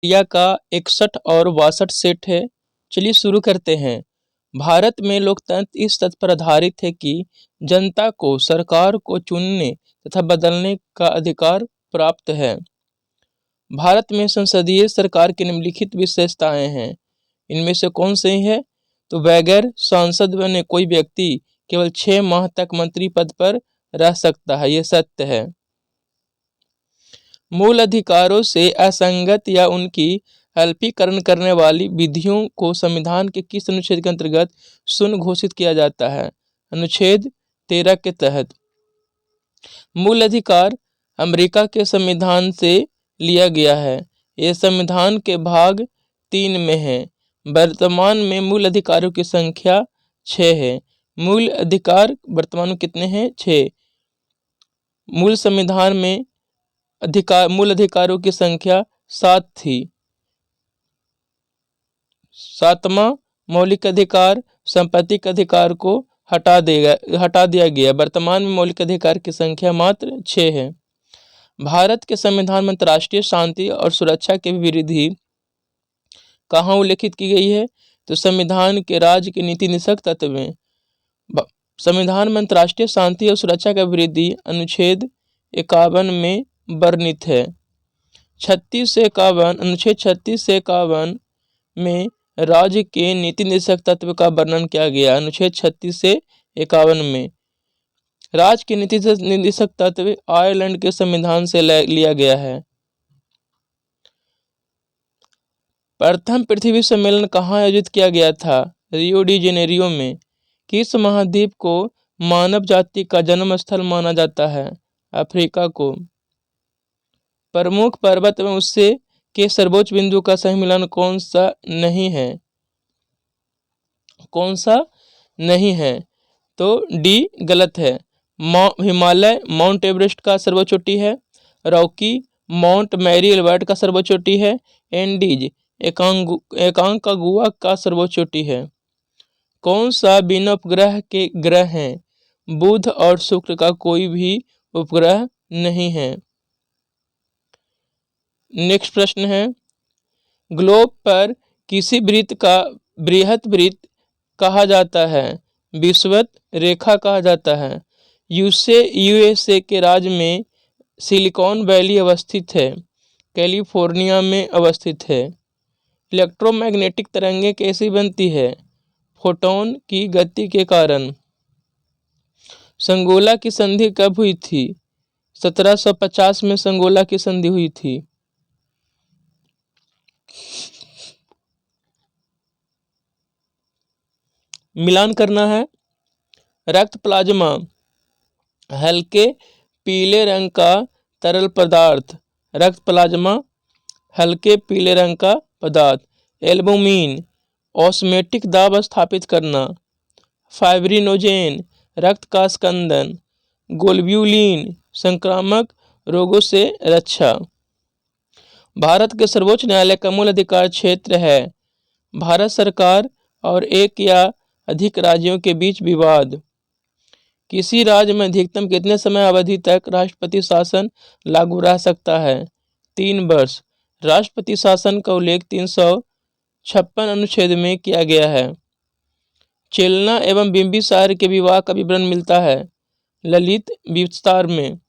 क्रिया का 61 और 62 सेट है। चलिए शुरू करते हैं। भारत में लोकतंत्र इस तथ्य पर आधारित है कि जनता को सरकार को चुनने तथा बदलने का अधिकार प्राप्त है। भारत में संसदीय सरकार की निम्नलिखित विशेषताएं हैं। इनमें से कौन सी है? तो बगैर सांसद बने कोई व्यक्ति केवल 6 माह तक मंत्री पद पर रह सकता है, यह सत्य है। मूल अधिकारों से असंगत या उनकी अल्पीकरण करने वाली विधियों को संविधान के किस अनुच्छेद के अंतर्गत शून्य घोषित किया जाता है? अनुच्छेद 13 के तहत। मूल अधिकार अमेरिका के संविधान से लिया गया है। यह संविधान के भाग 3 में है। वर्तमान में मूल अधिकारों की संख्या 6 है। मूल अधिकार वर्तमान में कितने हैं? 6। मूल संविधान में मूल अधिकारों की संख्या 7 थी। 7वां मौलिक अधिकार संपत्तिक अधिकार को हटा दिया गया। वर्तमान में मौलिक अधिकार की संख्या मात्र 6 है। भारत के संविधान में अंतर्राष्ट्रीय शांति और सुरक्षा की विधि कहाँ उल्लेखित की गई है? तो संविधान के राज्य के नीति निषेध तत्व में। संविधान में अंतर्राष्ट्रीय शांति और सुरक्षा का विधि अनुच्छेद 51 में वर्णित है। 36 से 51 अनुच्छेद 36 से 51 में राज्य के नीति निर्देशक तत्व का वर्णन किया गया। अनुच्छेद 36 से 51 में राज्य के नीति निर्देशक तत्व आयरलैंड के संविधान से लिया गया है। प्रथम पृथ्वी सम्मेलन कहाँ आयोजित किया गया था? रियो डी जेनेरियो में। किस महाद्वीप को मानव जाति का जन्म स्थल माना जाता है? अफ्रीका को। प्रमुख पर्वत एवं उससे के सर्वोच्च बिंदु का सही मिलान कौन सा नहीं है? कौन सा नहीं है? तो डी गलत है। हिमालय माउंट एवरेस्ट का सर्वोच्च चोटी है। रॉकी माउंट मैरी एल्बर्ट का सर्वोच्च चोटी है। एंडीज एकांकागुआ का सर्वोच्च चोटी है। कौन सा बिना उपग्रह के ग्रह हैं? बुध और शुक्र का कोई भी उपग्रह नहीं है। नेक्स्ट प्रश्न है, ग्लोब पर किसी वृत्त का बृहत वृत्त कहा जाता है? विषुवत रेखा कहा जाता है। यूएसए के राज्य में सिलिकॉन वैली अवस्थित है। कैलिफोर्निया में अवस्थित है। इलेक्ट्रोमैग्नेटिक तरंगें कैसी बनती है? फोटॉन की गति के कारण। संगोला की संधि कब हुई थी? 1750 में संगोला की संधि हुई थी। मिलान करना है। रक्त प्लाज्मा हल्के पीले रंग का तरल पदार्थ। रक्त प्लाज्मा हल्के पीले रंग का पदार्थ। एल्बुमिन ऑस्मेटिक दाब स्थापित करना। फाइब्रिनोजेन रक्त का स्कंदन। ग्लोब्यूलिन संक्रामक रोगों से रक्षा। भारत के सर्वोच्च न्यायालय का मूल अधिकार क्षेत्र है। भारत सरकार और एक या अधिक राज्यों के बीच विवाद। किसी राज्य में अधिकतम कितने समय अवधि तक राष्ट्रपति शासन लागू रह सकता है? 3 वर्ष। राष्ट्रपति शासन का उल्लेख 356 अनुच्छेद में किया गया है। चेलना एवं बिंबिसार के विवाह का विवरण मिलता है ललित विस्तार में।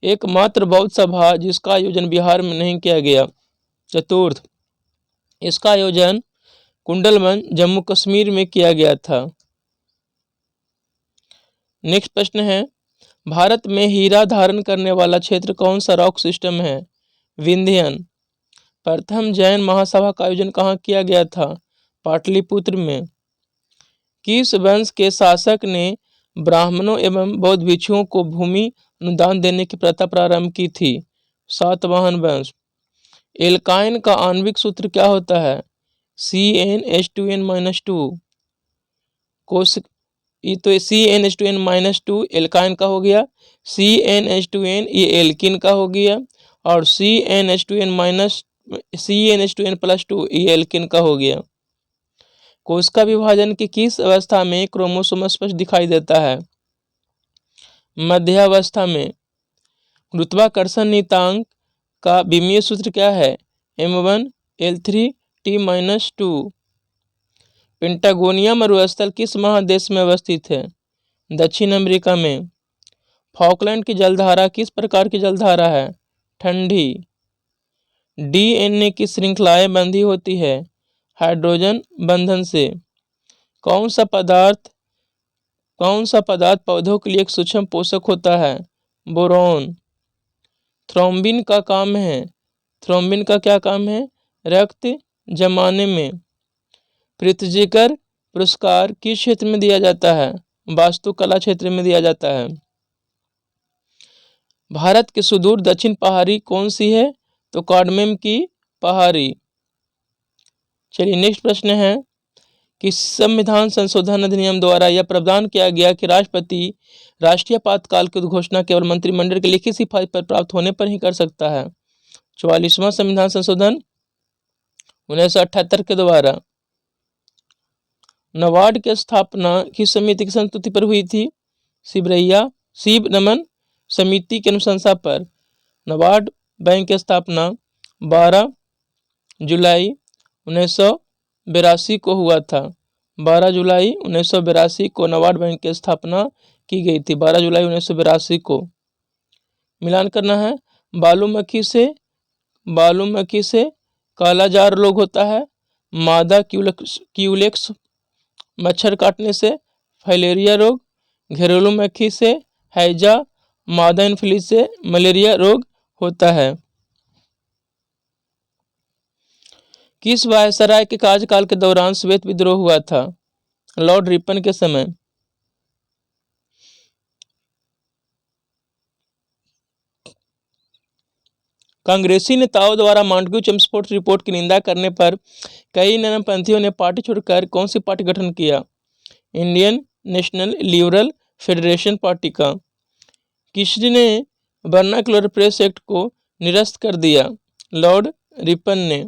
एकमात्र बौद्ध सभा जिसका आयोजन बिहार में नहीं किया गया। चतुर्थ, इसका आयोजन कुंडलवन जम्मू कश्मीर में किया गया था। नेक्स्ट प्रश्न है, भारत में हीरा धारण करने वाला क्षेत्र कौन सा रॉक सिस्टम है? विंध्यन। प्रथम जैन महासभा का आयोजन कहाँ किया गया था? पाटलिपुत्र में। किस वंश के शासक ने ब्राह्मणों एवं बौद्ध भिक्षुओं को भूमि अनुदान देने की प्रथा प्रारंभ की थी? सातवाहन वंश। एल्काइन का आणविक सूत्र क्या होता है? CnH2n-2। तो CnH2n-2 एल्काइन का हो गया। CnH2n ये एल्किन का हो गया और CnH2n+2 ये एल्किन का हो गया। कोशिका विभाजन की किस अवस्था में क्रोमोसोम स्पष्ट दिखाई देता है? मध्यावस्था में। गुरुत्वाकर्षण नियतांक का विमीय सूत्र क्या है? M1 L3 T-2। पेंटागोनिया मरुस्थल किस महादेश में अवस्थित है? दक्षिण अमेरिका में। फॉकलैंड की जलधारा किस प्रकार की जलधारा है? ठंडी। डीएनए की श्रृंखलाएं बंधी होती है हाइड्रोजन बंधन से। कौन सा पदार्थ पौधों के लिए एक सूक्ष्म पोषक होता है? बोरॉन। थ्रोम्बिन का क्या काम है? रक्त जमाने में। पृथ्वीकर पुरस्कार किस क्षेत्र में दिया जाता है? वास्तुकला क्षेत्र में दिया जाता है। भारत की सुदूर दक्षिण पहाड़ी कौन सी है? तो कार्डमेम की पहाड़ी। चलिए नेक्स्ट प्रश्न है कि संविधान संशोधन अधिनियम द्वारा यह प्रावधान किया गया कि राष्ट्रपति राष्ट्रीय आपातकाल की घोषणा केवल मंत्रिमंडल की लिखित सिफारिश पर प्राप्त होने पर ही कर सकता है। 44वां संविधान संशोधन 1978 के द्वारा। नाबार्ड की स्थापना किस समिति की संस्तुति पर हुई थी? शिव नमन समिति की अनुशंसा पर। नाबार्ड बैंक की स्थापना 12 जुलाई 1982 को हुआ था। 12 जुलाई 1982 को नाबार्ड बैंक की स्थापना की गई थी। 12 जुलाई 1982 को। मिलान करना है। बालूमक्खी से कालाजार रोग होता है। मादा क्यूलेक्स मच्छर काटने से फाइलेरिया रोग। घरेलू मक्खी से हैजा। मादा एनोफिलीज से मलेरिया रोग होता है। किस वायसराय के कार्यकाल के दौरान श्वेत विद्रोह हुआ था? लॉर्ड रिपन के समय। कांग्रेसी नेताओं द्वारा मांडव्यू चम्स्फोट रिपोर्ट की निंदा करने पर कई नरमपंथियों ने पार्टी छोड़कर कौन सी पार्टी गठन किया? Indian national liberal federation party का। किसने वर्नाक्युलर प्रेस एक्ट को निरस्त कर दिया? लॉर्ड रिपन ने।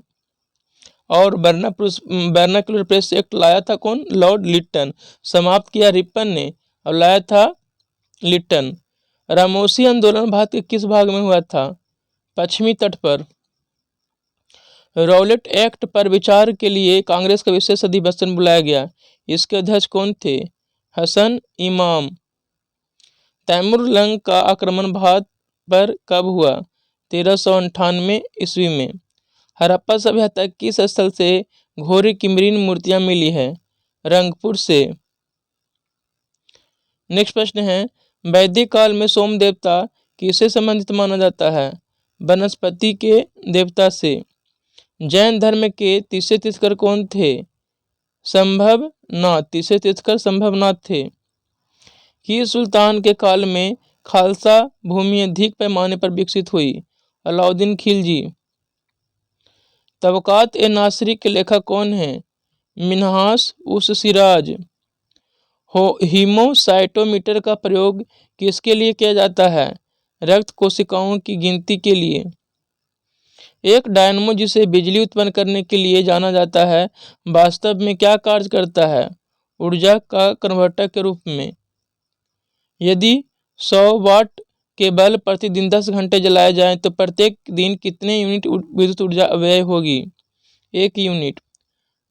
और वर्नाक्युलर प्रेस एक्ट लाया था कौन? Lord Lytton. समाप्त किया रिपन ने और लाया था लिट्टन। रामोसी आंदोलन भारत के किस भाग में हुआ था? पश्चिमी तट पर। रॉलेट एक्ट पर विचार के लिए कांग्रेस का विशेष अधिवेशन बुलाया गया। इसके अध्यक्ष कौन थे? हसन इमाम। तैमूर लंग का आक्रमण भारत पर कब हुआ? 1398 ईस्वी में। हड़प्पा सभ्यता किस स्थल से घोरी की मृण मूर्तियां मिली है? रंगपुर से। नेक्स्ट प्रश्न है वैदिक काल में सोम देवता किससे संबंधित माना जाता है? वनस्पति के देवता से। जैन धर्म के तीसरे तीर्थकर कौन थे? संभवनाथ। तीसरे तीर्थकर संभवनाथ थे। कि सुल्तान के काल में खालसा भूमि अधिक पैमाने पर विकसित हुई? अलाउद्दीन खिलजी। तबकात ए नासरी के लेखक कौन है? मिन्हास उस सिराज। हीमोसाइटोमीटर का प्रयोग किसके लिए किया जाता है? रक्त कोशिकाओं की गिनती के लिए। एक डायनमो जिसे बिजली उत्पन्न करने के लिए जाना जाता है वास्तव में क्या कार्य करता है? ऊर्जा का कन्वर्टर के रूप में। यदि 100 वाट के बल्ब प्रतिदिन 10 घंटे जलाए जाएं तो प्रत्येक दिन कितने यूनिट विद्युत ऊर्जा व्यय होगी? 1 यूनिट।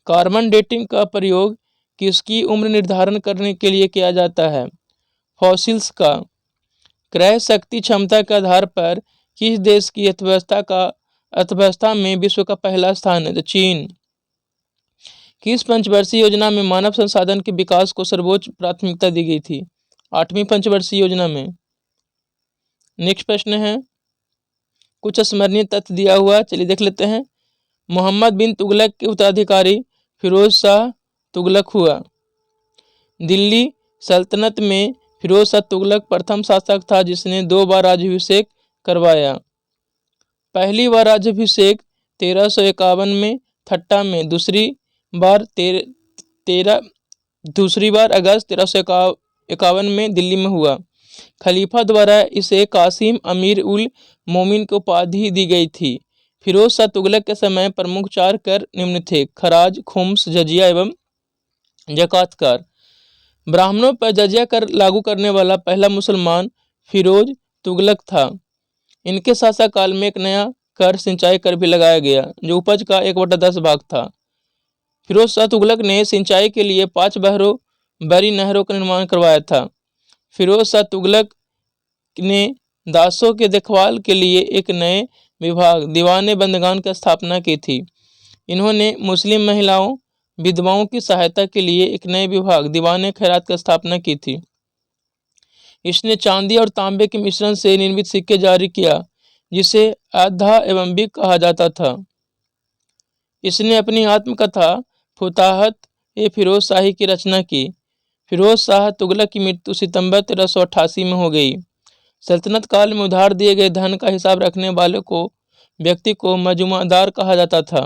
कार्बन डेटिंग का प्रयोग किसकी उम्र निर्धारण करने के लिए किया जाता है? फॉसिल्स का। क्रय शक्ति क्षमता के आधार पर किस देश की अर्थव्यवस्था में विश्व का पहला स्थान है? तो चीन। किस पंचवर्षीय योजना में मानव संसाधन के विकास को सर्वोच्च प्राथमिकता दी गई थी? 8वीं पंचवर्षीय योजना में। नेक्स्ट प्रश्न है कुछ स्मरणीय तथ्य दिया हुआ, चलिए देख लेते हैं। मोहम्मद बिन तुगलक के उत्तराधिकारी फिरोज शाह तुगलक हुआ। दिल्ली सल्तनत में फिरोज शाह तुगलक प्रथम शासक था जिसने 2 बार राज्याभिषेक करवाया। पहली बार राज्याभिषेक 1351 में ठट्टा में, दूसरी बार अगस्त 1351 में दिल्ली में हुआ। खलीफा द्वारा इसे कासिम अमीर उल मोमिन को उपाधि दी गई थी। फिरोज शाह तुगलक के समय प्रमुख 4 कर निम्न थे: खराज, खुम्स, जजिया एवं ज़कात। ब्राह्मणों पर जजिया कर लागू करने वाला पहला मुसलमान फिरोज तुगलक था। इनके शासनकाल में एक नया कर सिंचाई कर भी लगाया गया, जो उपज का 1/10 भाग था। फिरोज शाह तुगलक ने सिंचाई के लिए 5 बड़ी नहरों का निर्माण करवाया था। फिरोज शाह तुगलक ने दासों के देखभाल के लिए एक नए विभाग दीवाने बंदगान की स्थापना की थी। इन्होंने मुस्लिम महिलाओं विधवाओं की सहायता के लिए एक नए विभाग दीवाने खैरात की स्थापना की थी। इसने चांदी और तांबे के मिश्रण से निर्मित सिक्के जारी किया, जिसे आधा एवं बिक कहा जाता था। इसने अपनी आत्मकथा फुताहत ए फिरोज शाही की रचना की। फिरोज शाह तुगलक की मृत्यु सितंबर 1388 में हो गई। सल्तनत काल में उधार दिए गए धन का हिसाब रखने वाले व्यक्ति को मजूमादार कहा जाता था।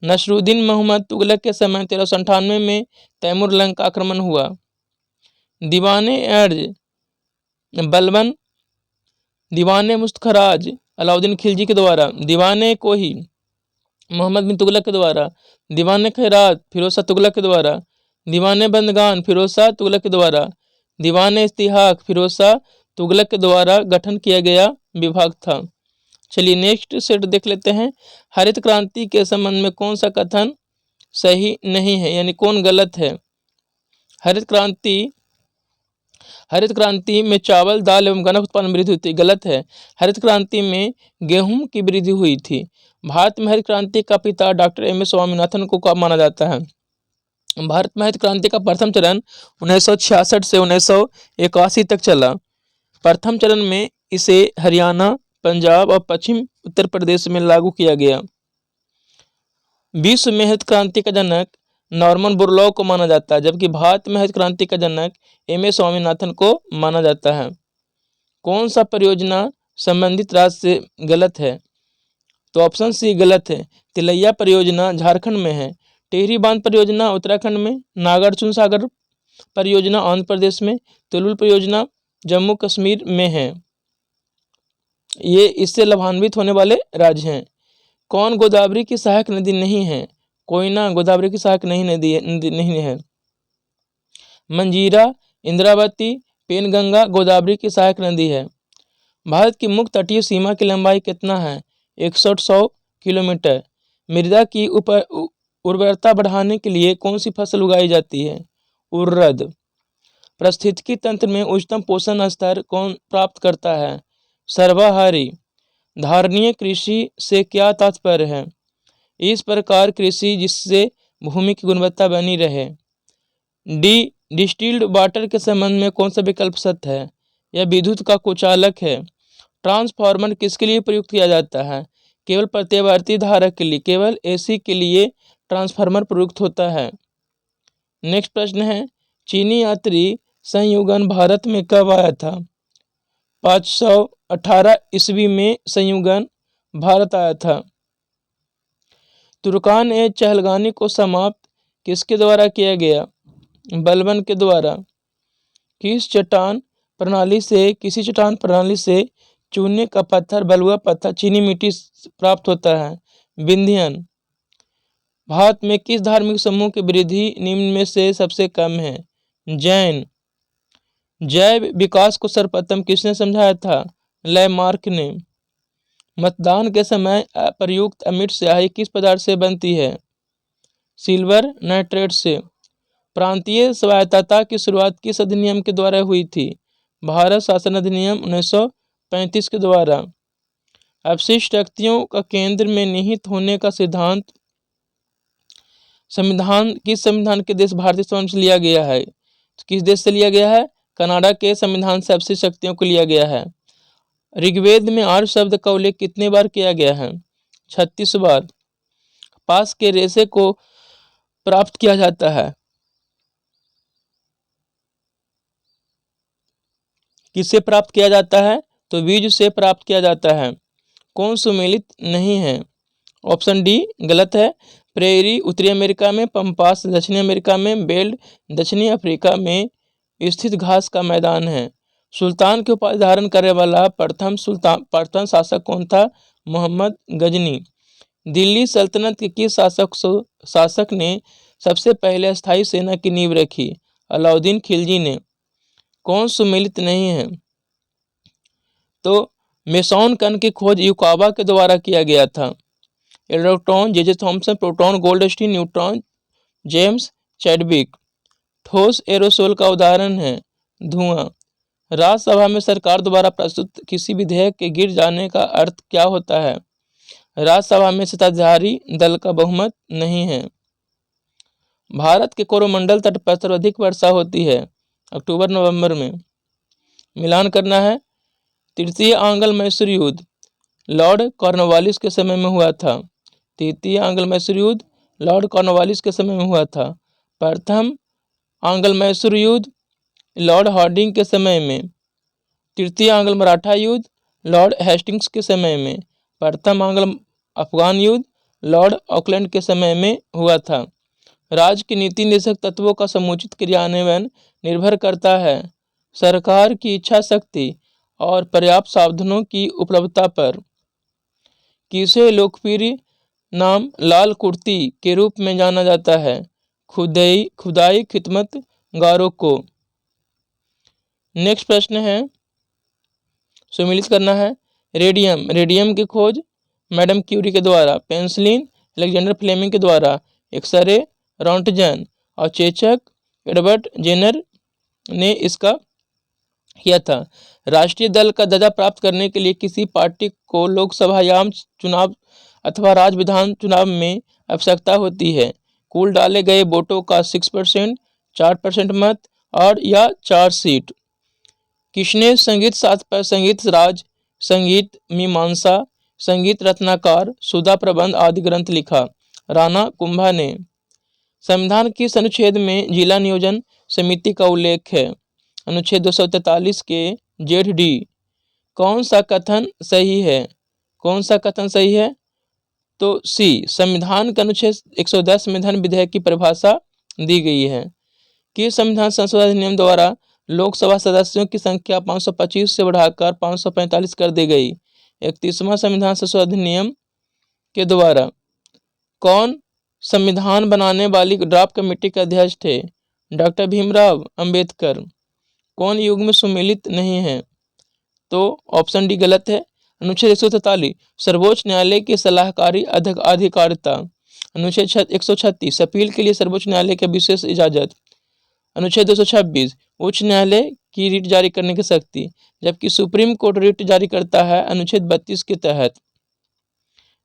नसरुद्दीन मोहम्मद तुगलक के समय 1398 में तैमूर लंग का आक्रमण हुआ। दीवाने अर्ज बलबन दीवाने मुस्तखराज अलाउद्दीन खिलजी के द्वारा, दीवाने कोही मोहम्मद बिन तुगलक के द्वारा, दीवाने खैरात फिरोज शाह तुगलक के द्वारा, दीवाने बंदगान फिरोज शाह तुगलक के द्वारा, दीवाने इस्तिहाक फिरोज शाह तुगलक के द्वारा गठन किया गया विभाग था। चलिए नेक्स्ट सेट देख लेते हैं। हरित क्रांति के संबंध में कौन सा कथन सही नहीं है, यानी कौन गलत है। हरित क्रांति में चावल, दाल एवं गन्ना उत्पादन में वृद्धि हुई थी, गलत है। हरित क्रांति में गेहूं की वृद्धि हुई थी। भारत में हरित क्रांति का पिता डॉक्टर एम एस स्वामीनाथन को माना जाता है। भारत में हरित क्रांति का प्रथम चरण 1966 से 1981 तक चला। प्रथम चरण में इसे हरियाणा, पंजाब और पश्चिम उत्तर प्रदेश में लागू किया गया। विश्व में हरित क्रांति का जनक नॉर्मन बोरलॉग को माना जाता है, जबकि भारत में हरित क्रांति का जनक एम एस स्वामीनाथन को माना जाता है। कौन सा परियोजना संबंधित राज्य से गलत है, तो ऑप्शन सी गलत है। तिलैया परियोजना झारखंड में है, टिहरी बांध परियोजना उत्तराखंड में, नागार्जुन सागर परियोजना आंध्र प्रदेश में, तुलुल परियोजना जम्मू कश्मीर में है। ये इससे लाभान्वित होने वाले राज्य हैं। कौन गोदावरी की सहायक नदी नहीं है, कोयना गोदावरी की सहायक नहीं है। मंजीरा, इंद्रावती, पेनगंगा गोदावरी की सहायक नदी है। भारत की मुख्य तटीय सीमा की लंबाई कितना है, 6100 किलोमीटर। मृदा की उर्वरता बढ़ाने के लिए कौन सी फसल उगाई जाती है, उर्द। पारिस्थितिकी तंत्र में उच्चतम पोषण स्तर कौन प्राप्त करता है, सर्वाहारी। धारणीय कृषि से क्या तात्पर्य है, इस प्रकार कृषि जिससे भूमि की गुणवत्ता बनी रहे। डी डिस्टिल्ड वाटर के संबंध में कौन सा विकल्प सत्य है, यह विद्युत का कुचालक है। ट्रांसफार्मर किसके लिए प्रयुक्त किया जाता है, केवल प्रत्यावर्ती धारा के लिए, केवल एसी के लिए ट्रांसफार्मर प्रयुक्त होता है। नेक्स्ट प्रश्न है, चीनी यात्री संयुगन भारत में कब आया था, 518 ईस्वी में संयुगन भारत आया था। तुर्कान ए चहलगानी को समाप्त किसके द्वारा किया गया, बलबन के द्वारा। किसी चट्टान प्रणाली से चूने का पत्थर बलुआ पत्थर चीनी मिट्टी प्राप्त होता है, विंध्यन। भारत में किस धार्मिक समूह की वृद्धि निम्न में से सबसे कम है, जैन। जैव विकास को सर्वप्रथम किसने समझाया था, लैमार्क ने। मतदान के समय अप्रयुक्त अमिट स्याही किस पदार्थ से बनती है, सिल्वर नाइट्रेट से। प्रांतीय स्वायत्तता की शुरुआत किस अधिनियम के द्वारा हुई थी, भारत शासन अधिनियम 1935 के द्वारा। अपशिष्ट शक्तियों का केंद्र में निहित होने का सिद्धांत किस संविधान के देश भारतीय संविधान से लिया गया है, किस देश से लिया गया है, कनाडा के संविधान से अपशिष्ट शक्तियों को लिया गया है। ऋग्वेद में आर्य शब्द का उल्लेख कितने बार किया गया है, 36 बार। कपास के रेशे को प्राप्त किया जाता है, किससे प्राप्त किया जाता है, तो बीज से प्राप्त किया जाता है। कौन सुमेलित नहीं है, ऑप्शन डी गलत है। प्रेरी उत्तरी अमेरिका में, पंपास दक्षिणी अमेरिका में, बेल्ट दक्षिणी अफ्रीका में स्थित घास का मैदान है। सुल्तान की उपाधि धारण करने वाला प्रथम शासक कौन था, मोहम्मद गजनी। दिल्ली सल्तनत के किस शासक ने सबसे पहले अस्थायी सेना की नींव रखी, अलाउद्दीन खिलजी ने। कौन सुमेलित नहीं है, तो मेसॉन कण की खोज युकावा के द्वारा किया गया था। Electron J Thomson, proton Goldstein, neutron James Chadwick. ठोस एरोसोल का उदाहरण है धुआं। राज्यसभा में सरकार द्वारा प्रस्तुत किसी विधेयक के गिर जाने का अर्थ क्या होता है? राज्यसभा में सत्ताधारी दल का बहुमत नहीं है। भारत के कोरोमंडल तट पर सर्वाधिक वर्षा होती है अक्टूबर नवंबर में। मिलान करना है। तृतीय आंग्ल मैसूर युद्ध लॉर्ड कॉर्नवालिस के समय में हुआ था। तृतीय आंग्ल मैसूर युद्ध लॉर्ड कॉर्नवालिस के समय में हुआ था। प्रथम आंग्ल मैसूर युद्ध लॉर्ड हार्डिंग के समय में। तृतीय आंग्ल मराठा युद्ध लॉर्ड हेस्टिंग्स के समय में। प्रथम आंग्ल अफगान युद्ध लॉर्ड ऑकलैंड के समय में हुआ था। राज्य की नीति निदेशक तत्वों का समुचित क्रियान्वयन निर्भर करता है सरकार की इच्छा शक्ति और पर्याप्त साधनों की उपलब्धता पर। किसे लोकप्रिय नाम लाल कुर्ती के रूप में जाना जाता है? खुदाई खिदमत गारों को। नेक्स्ट प्रश्न है, सुमिलित करना है। रेडियम की खोज मैडम क्यूरी के द्वारा, पेंसिलिन अलेक्जेंडर फ्लेमिंग के द्वारा, एक्सरे रॉन्टजन और चेचक एडवर्ड जेनर ने इसका किया था। राष्ट्रीय दल का दर्जा प्राप्त करने के लिए किसी पार्टी को लोकसभा या चुनाव अथवा राज्य विधान चुनाव में आवश्यकता होती है कुल डाले गए वोटों का 6%, 4% मत और या 4 सीट। किसने संगीत शास्त्र पर संगीत राज, संगीत मीमांसा, संगीत रत्नाकर, सुधा प्रबंध आदि ग्रंथ लिखा? राणा कुंभा ने। संविधान किस अनुच्छेद में जिला नियोजन समिति का उल्लेख है? अनुच्छेद 243 के जेड डी। कौन सा कथन सही है? कौन सा कथन सही है? तो सी, संविधान के अनुच्छेद 110 में धन विधेयक की परिभाषा दी गई है कि संविधान संशोधन अधिनियम द्वारा लोकसभा सदस्यों की संख्या 525 से बढ़ाकर 545 कर दी गई। 31वां संविधान संशोधन अधिनियम के द्वारा कौन संविधान बनाने वाली ड्राफ्ट कमेटी के अध्यक्ष थे? डॉक्टर भीमराव अंबेडकर। कौन युग में सुमेलित नहीं है? तो ऑप्शन डी गलत है। अनुच्छेद 143 सर्वोच्च न्यायालय की सलाहकारी अधिकारिता। अनुच्छेद 136 अपील के लिए सर्वोच्च न्यायालय की विशेष इजाजत। अनुच्छेद 226 उच्च न्यायालय की रिट जारी करने की शक्ति, जबकि सुप्रीम कोर्ट रिट जारी करता है अनुच्छेद 32 के तहत।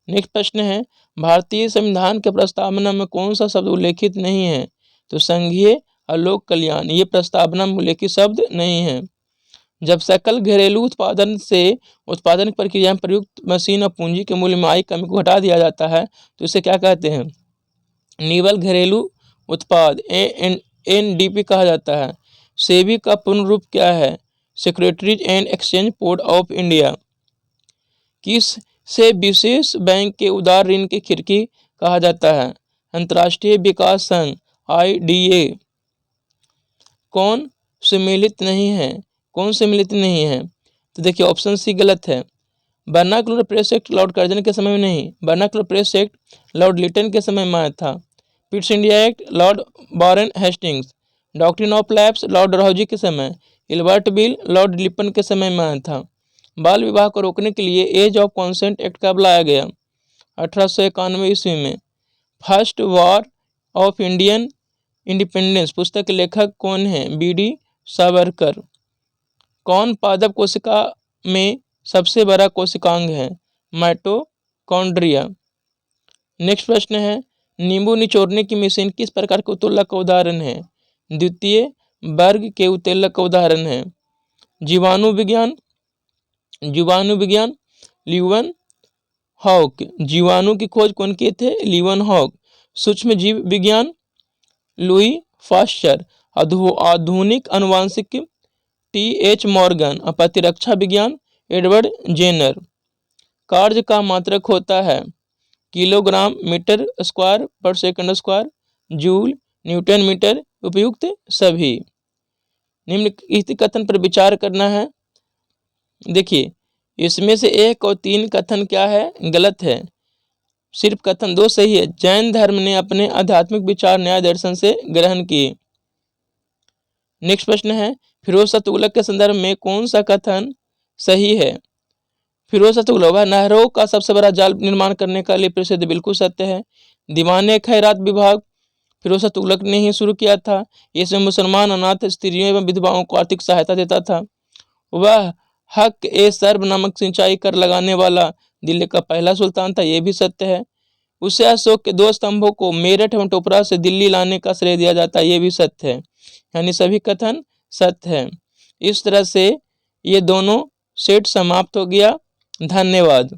नेक्स्ट प्रश्न है, भारतीय संविधान के प्रस्तावना में कौन सा शब्द उल्लेखित नहीं है? तो संघीय और लोक कल्याण ये प्रस्तावना में उल्लेखित शब्द नहीं है। जब सकल घरेलू उत्पादन से उत्पादन प्रक्रिया में प्रयुक्त मशीन और पूंजी के मूल्य में आई कमी को हटा दिया जाता है तो इसे क्या कहते हैं? निवल घरेलू उत्पाद NDP कहा जाता है। सेबी का पूर्ण रूप क्या है? Securities and exchange board of India. किस से विशेष बैंक के उदार ऋण की खिड़की कहा जाता है? अंतर्राष्ट्रीय विकास संघ IDA। कौन सम्मिलित नहीं है? कौन सम्मिलित नहीं है? तो देखिए ऑप्शन सी गलत है। Vernacular press act Lord Curzon के समय में नहीं, vernacular press act Lord Lytton के समय में आया था। Pitt's India act Lord Warren Hastings. Doctrine of lapse Lord Dalhousie के समय। इल्बर्ट बिल लॉर्ड लिपन के समय में आया था। बाल विवाह को रोकने के लिए एज ऑफ कॉन्सेंट एक्ट कब लाया गया? 1891 ईस्वी में। First war of Indian independence पुस्तक के लेखक कौन है? BD सावरकर। कौन पादप कोशिका में सबसे बड़ा कोशिकांग है? माइटोकॉन्ड्रिया। नेक्स्ट प्रश्न है, नींबू निचोड़ने की मशीन किस प्रकार के उत्तोलक का उदाहरण है? द्वितीय वर्ग के उत्तोलक का उदाहरण है। जीवाणु विज्ञान ल्यूवन हॉक। जीवाणु की खोज कौन किए थे? ल्यूवन हॉक। सूक्ष्म जीव विज्ञान लुई फास्चर। आधुनिक अनुवांशिक TH मॉर्गन। और प्रतिरक्षा विज्ञान एडवर्ड जेनर। कार्य का मात्रक होता है kilogram metre square per second square, joule, newton metre, उपयुक्त सभी। निम्नलिखित कथन पर विचार करना है। देखिए इसमें से 1 और 3 कथन क्या है? गलत है। सिर्फ कथन 2 सही है। जैन धर्म ने अपने आध्यात्मिक विचार न्याय दर्शन से ग्रहण किए। नेक्स्ट प्रश्न है, फिरोज शाह तुगलक के संदर्भ में कौन सा कथन सही है? फिरोज शाह तुगलक वह नहरों का सबसे बड़ा जाल निर्माण करने का लिए प्रसिद्ध, बिल्कुल सत्य है। दीवाने खैरात विभाग फिरोज शाह तुगलक ने ही शुरू किया था। इसमें मुसलमान अनाथ स्त्रियों एवं विधवाओं को आर्थिक सहायता देता था। वह हक ए सर्ब नामक सिंचाई कर लगाने वाला दिल्ली का पहला सुल्तान था, ये भी सत्य है। उसे अशोक के 2 स्तंभों को मेरठ एवं टोपरा से दिल्ली लाने का श्रेय दिया जाता है, ये भी सत्य है। यानी सभी कथन सत्य है। इस तरह से ये दोनों सेट समाप्त हो गया। धन्यवाद।